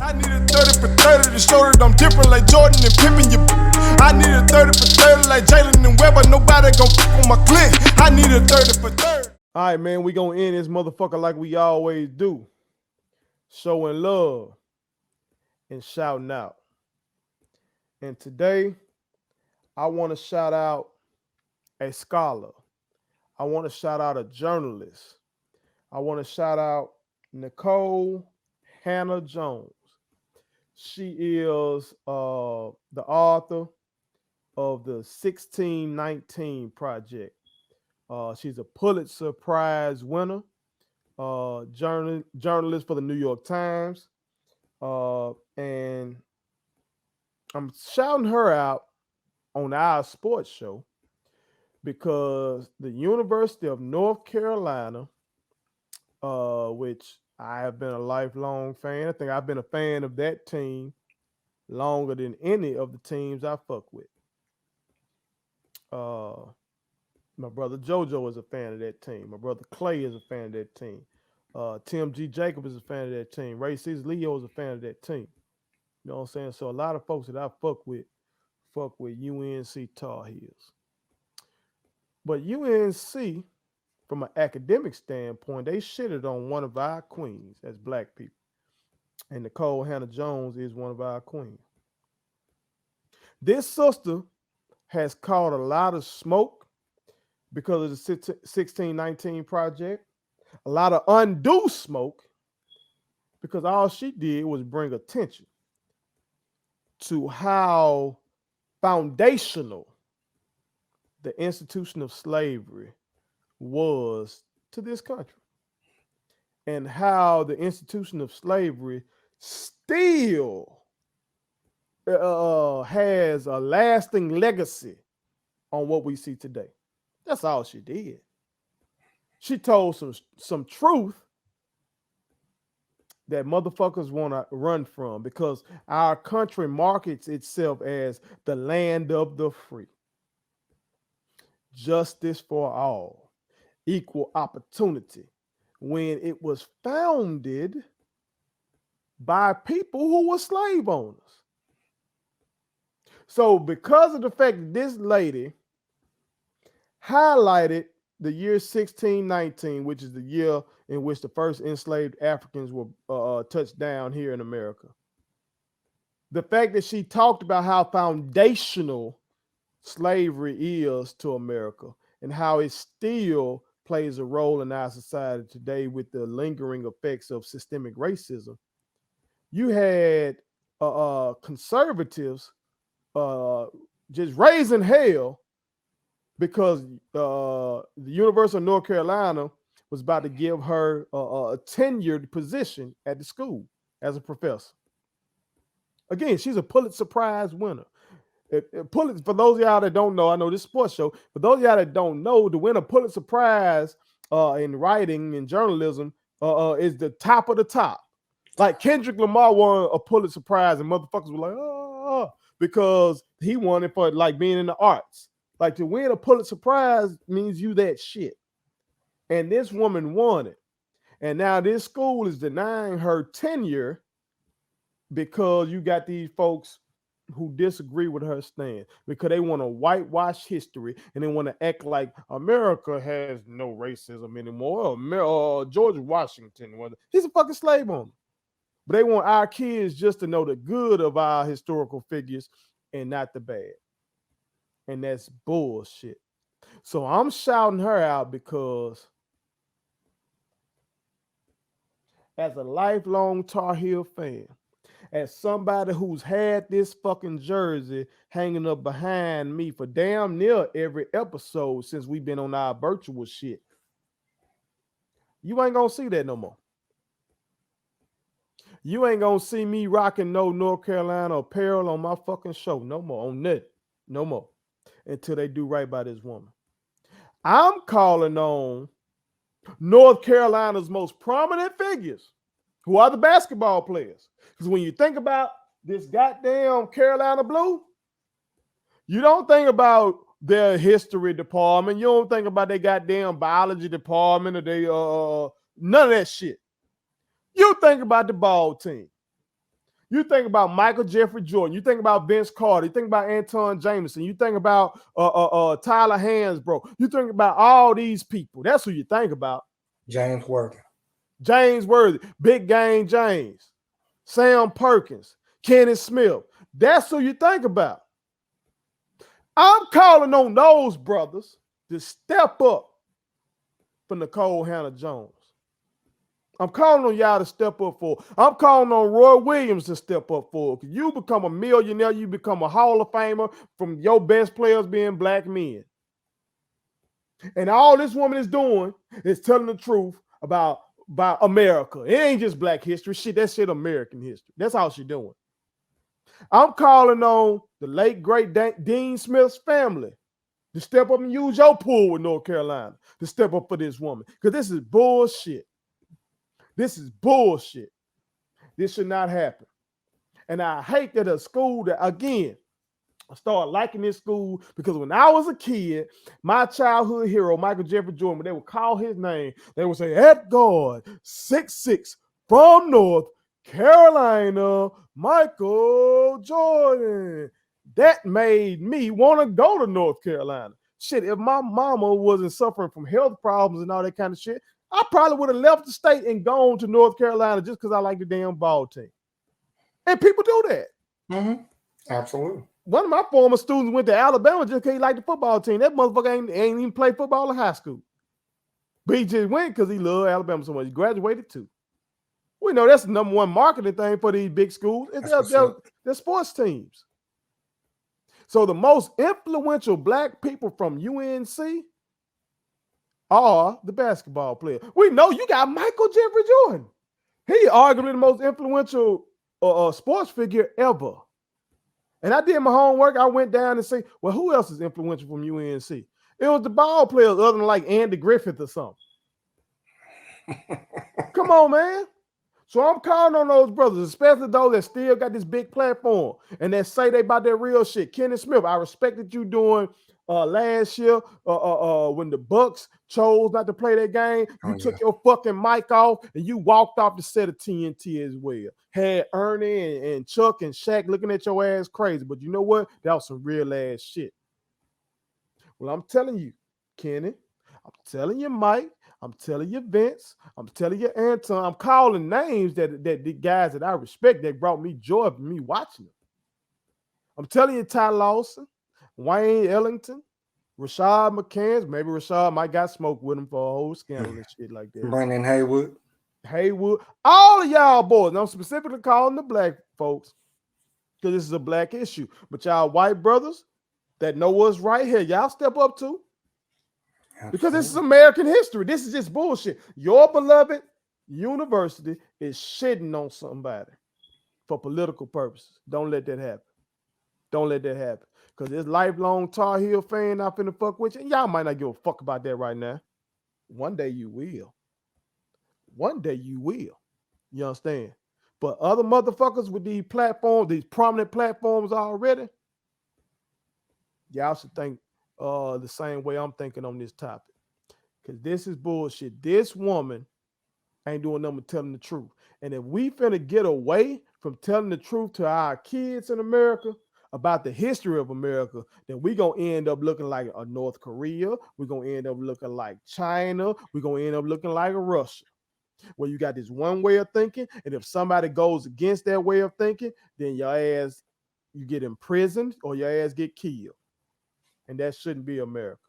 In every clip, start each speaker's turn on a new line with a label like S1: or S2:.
S1: I need a 30 for 30 to show that I'm different like Jordan and Pippen. I need a 30 for 30 like Jalen and Webber. Nobody gon' fuck on my click. I need a 30 for 30.
S2: All right, man, we gonna end this motherfucker like we always do. Showing love and shouting out. And today, I want to shout out a scholar. I want to shout out a journalist. I want to shout out Nikole Hannah Jones. She is the author of the 1619 Project. She's a Pulitzer Prize winner, journalist for the New York Times. And I'm shouting her out on our sports show because the University of North Carolina, which I have been a lifelong fan. I think I've been a fan of that team longer than any of the teams I fuck with. My brother JoJo is a fan of that team. My brother Clay is a fan of that team. Tim G. Jacob is a fan of that team. Ray C's Leo is a fan of that team. You know what I'm saying? So a lot of folks that I fuck with UNC Tar Heels. But UNC, from an academic standpoint, they shitted on one of our queens as black people. And Nikole Hannah Jones is one of our queens. This sister has caught a lot of smoke because of the 1619 Project, a lot of undue smoke because all she did was bring attention to how foundational the institution of slavery was to this country and how the institution of slavery still has a lasting legacy on what we see today. That's all she did. She told some truth that motherfuckers want to run from because our country markets itself as the land of the free. Justice for all, equal opportunity, when it was founded by people who were slave owners. So because of the fact that this lady highlighted the year 1619, which is the year in which the first enslaved Africans were touched down here in America, the fact that she talked about how foundational slavery is to America and how it still plays a role in our society today with the lingering effects of systemic racism, you had conservatives just raising hell because the University of North Carolina was about to give her a tenured position at the school as a professor. Again, she's a Pulitzer Prize winner. For those of y'all that don't know, I know this sports show. For those of y'all that don't know, to win a Pulitzer Prize in writing and journalism is the top of the top. Like Kendrick Lamar won a Pulitzer Prize, and motherfuckers were like, oh, because he won it for like being in the arts. Like to win a Pulitzer Prize means you that shit. And this woman won it. And now this school is denying her tenure because you got these folks who disagree with her stand because they want to whitewash history and they want to act like America has no racism anymore. Or George Washington, he's a fucking slave owner. But they want our kids just to know the good of our historical figures and not the bad. And that's bullshit. So I'm shouting her out because as a lifelong Tar Heel fan, as somebody who's had this fucking jersey hanging up behind me for damn near every episode since we've been on our virtual shit, you ain't gonna see that no more. You ain't gonna see me rocking no North Carolina apparel on my fucking show no more, on that, no more, until they do right by this woman. I'm calling on North Carolina's most prominent figures, who are the basketball players. Because when you think about this goddamn Carolina Blue, you don't think about their history department. You don't think about their goddamn biology department or they none of that shit. You think about the ball team. You think about Michael Jeffrey Jordan. You think about Vince Carter. You think about Anton Jameson. You think about Tyler Hansbrough. You think about all these people. That's who you think about.
S3: James Worthy.
S2: James Worthy, Big Game James, Sam Perkins, Kenny Smith. That's who you think about. I'm calling on those brothers to step up for Nikole Hannah-Jones. I'm calling on y'all to step up for. I'm calling on Roy Williams to step up for. Because you become a millionaire, you become a Hall of Famer from your best players being black men. And all this woman is doing is telling the truth about America. It ain't just black history. Shit, that shit American history. That's all she's doing. I'm calling on the late, great Dean Smith's family to step up and use your pool with North Carolina to step up for this woman. Because this is bullshit. This is bullshit. This should not happen. And I hate that a school that, again, I started liking this school because when I was a kid, my childhood hero, Michael Jeffrey Jordan, when they would call his name, they would say, at guard, 6'6", from North Carolina, Michael Jordan. That made me want to go to North Carolina. Shit, if my mama wasn't suffering from health problems and all that kind of shit, I probably would have left the state and gone to North Carolina just because I like the damn ball team. And people do that.
S3: Mm-hmm. Absolutely.
S2: One of my former students went to Alabama just because he liked the football team. That motherfucker ain't even played football in high school. But he just went because he loved Alabama so much. He graduated too. We know that's the number one marketing thing for these big schools. They're sports teams. So the most influential black people from UNC are the basketball players. We know you got Michael Jeffrey Jordan. He arguably the most influential sports figure ever. And I did my homework. I went down and say, well, who else is influential from UNC? It was the ball players other than like Andy Griffith or something. Come on, man. So I'm calling on those brothers, especially those that still got this big platform and that say they about their real shit. Kenny Smith, I respected you doing last year when the Bucks chose not to play that game. You took your fucking mic off and you walked off the set of TNT as well. Had Ernie and Chuck and Shaq looking at your ass crazy. But you know what? That was some real ass shit. Well, I'm telling you, Kenny, I'm telling you, Mike, I'm telling you, Vince, I'm telling you, Anton, I'm calling names that the guys that I respect that brought me joy from me watching them. I'm telling you, Ty Lawson, Wayne Ellington, Rashad McCants. Maybe Rashad might got smoked with him for a whole scandal and shit like that.
S3: Brandon Haywood.
S2: All of y'all boys. And I'm specifically calling the black folks because this is a black issue. But y'all white brothers that know what's right here, y'all step up too. Because this is American history. This is just bullshit. Your beloved university is shitting on somebody for political purposes. Don't let that happen. Don't let that happen. Because this lifelong Tar Heel fan not finna fuck with you. And y'all might not give a fuck about that right now. One day you will. One day you will. You understand? But other motherfuckers with these platforms, these prominent platforms already, y'all should think the same way I'm thinking on this topic. Because this is bullshit. This woman ain't doing nothing but telling the truth. And if we finna get away from telling the truth to our kids in America about the history of America, then we gonna end up looking like a North Korea. We're gonna end up looking like China. We're gonna end up looking like a Russia, where you got this one way of thinking, and if somebody goes against that way of thinking, then your ass, you get imprisoned or your ass get killed. And that shouldn't be America.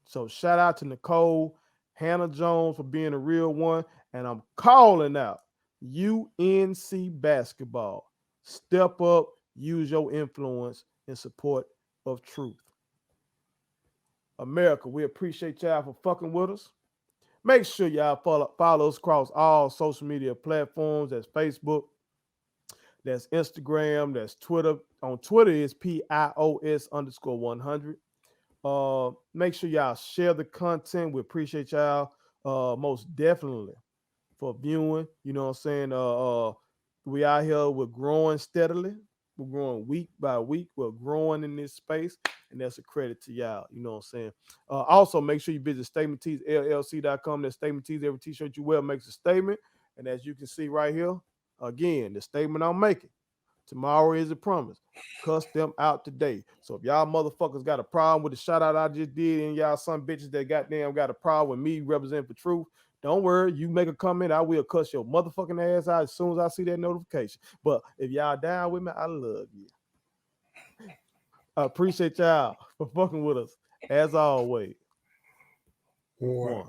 S2: So shout out to Nikole Hannah-Jones for being a real one. And I'm calling out UNC basketball. Step up, use your influence in support of truth. America, we appreciate y'all for fucking with us. Make sure y'all follow us across all social media platforms. That's Facebook, that's Instagram, that's Twitter. On Twitter is PIOS_100. Make sure y'all share the content. We appreciate y'all most definitely for viewing. You know what I'm saying? We out here, we're growing steadily. We're growing week by week. We're growing in this space, and that's a credit to y'all. You know what I'm saying? Also, make sure you visit StatementTeesLLC.com. That Statement Tees, every t-shirt you wear makes a statement. And as you can see right here, Again, the statement I'm making, tomorrow is a promise. Cuss them out today. So if y'all motherfuckers got a problem with the shout out I just did and y'all some bitches that goddamn got a problem with me representing for truth, don't worry. You make a comment, I will cuss your motherfucking ass out as soon as I see that notification. But if y'all down with me, I love you. I appreciate y'all for fucking with us as always. One.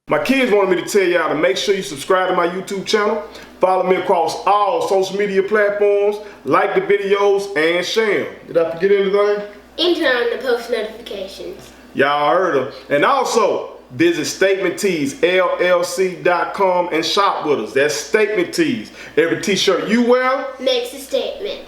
S1: My kids wanted me to tell y'all to make sure you subscribe to my YouTube channel, follow me across all social media platforms, like the videos, and share them. Did I forget anything?
S4: And turn on the post notifications.
S1: Y'all heard them. And also, visit StatementTeesLLC.com and shop with us. That's Statement Tees. Every t-shirt you wear
S4: makes a statement.